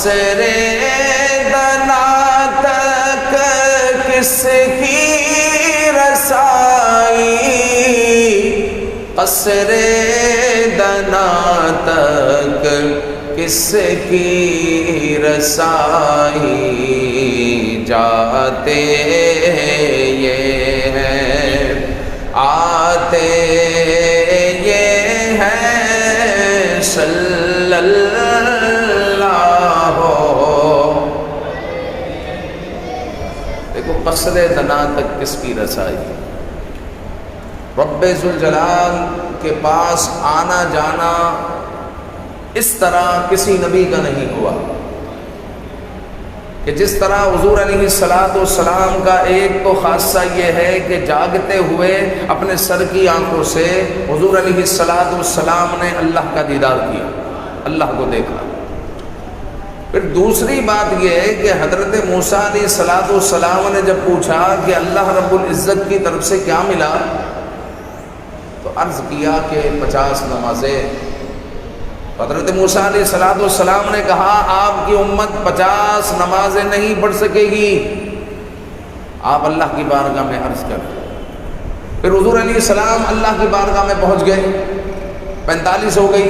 قصر دنا تک کس کی رسائی، قصر دنا تک کس کی رسائی، جاتے یہ ہیں آتے یہ ہیں صلی اللہ۔ دیکھو قصر دنا تک کس کی رسائی، رب ذوالجلال کے پاس آنا جانا اس طرح کسی نبی کا نہیں ہوا کہ جس طرح حضور علیہ السلام کا ایک تو خاصہ یہ ہے کہ جاگتے ہوئے اپنے سر کی آنکھوں سے حضور علیہ السلام نے اللہ کا دیدار کیا، اللہ کو دیکھا۔ پھر دوسری بات یہ ہے کہ حضرت موسیٰ علیہ السلام نے جب پوچھا کہ اللہ رب العزت کی طرف سے کیا ملا، تو عرض کیا کہ 50 نمازیں۔ حضرت موسیٰ علیہ السلام نے کہا آپ کی امت 50 نمازیں نہیں پڑھ سکے گی، آپ اللہ کی بارگاہ میں عرض کریں۔ پھر حضور علیہ السلام اللہ کی بارگاہ میں پہنچ گئے، 45 ہو گئی،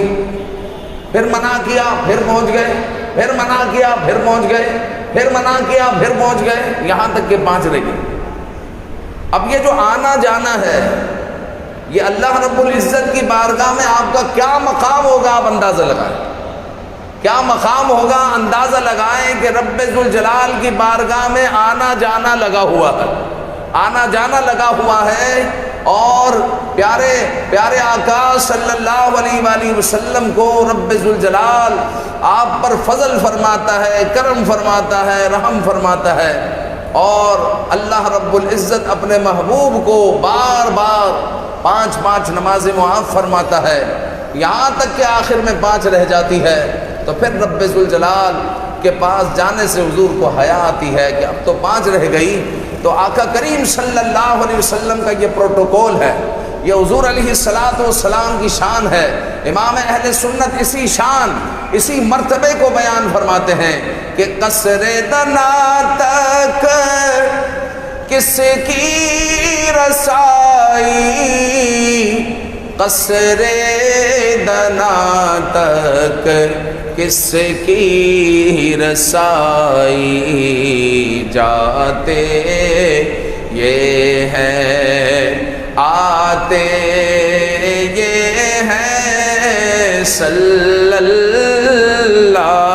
پھر منع کیا پھر پہنچ گئے، پھر منع کیا پھر پہنچ گئے، پھر منع کیا پھر پہنچ گئے، یہاں تک کہ 5 رہ گئی۔ اب یہ جو آنا جانا ہے، یہ اللہ رب العزت کی بارگاہ میں آپ کا کیا مقام ہوگا، آپ اندازہ لگائیں، کیا مقام ہوگا، اندازہ لگائیں کہ رب ذوالجلال کی بارگاہ میں آنا جانا لگا ہوا ہے، آنا جانا لگا ہوا ہے۔ اور پیارے پیارے آقا صلی اللہ علیہ وآلہ وسلم کو رب ذوالجلال آپ پر فضل فرماتا ہے، کرم فرماتا ہے، رحم فرماتا ہے، اور اللہ رب العزت اپنے محبوب کو بار بار 5 نمازیں معاف فرماتا ہے، یہاں تک کہ آخر میں 5 رہ جاتی ہے۔ تو پھر رب ذوالجلال کے پاس جانے سے حضور کو حیا آتی ہے کہ اب تو 5 رہ گئی۔ تو آقا کریم صلی اللہ علیہ وسلم کا یہ پروٹوکول ہے، یہ حضور علیہ السلام کی شان ہے۔ امام اہل سنت اسی شان، اسی مرتبے کو بیان فرماتے ہیں کہ قصر دنا تک کس کی رسائی، قصر دنا تک کس کی رسائی، جاتے یہ ہیں آتے یہ ہیں صلی اللہ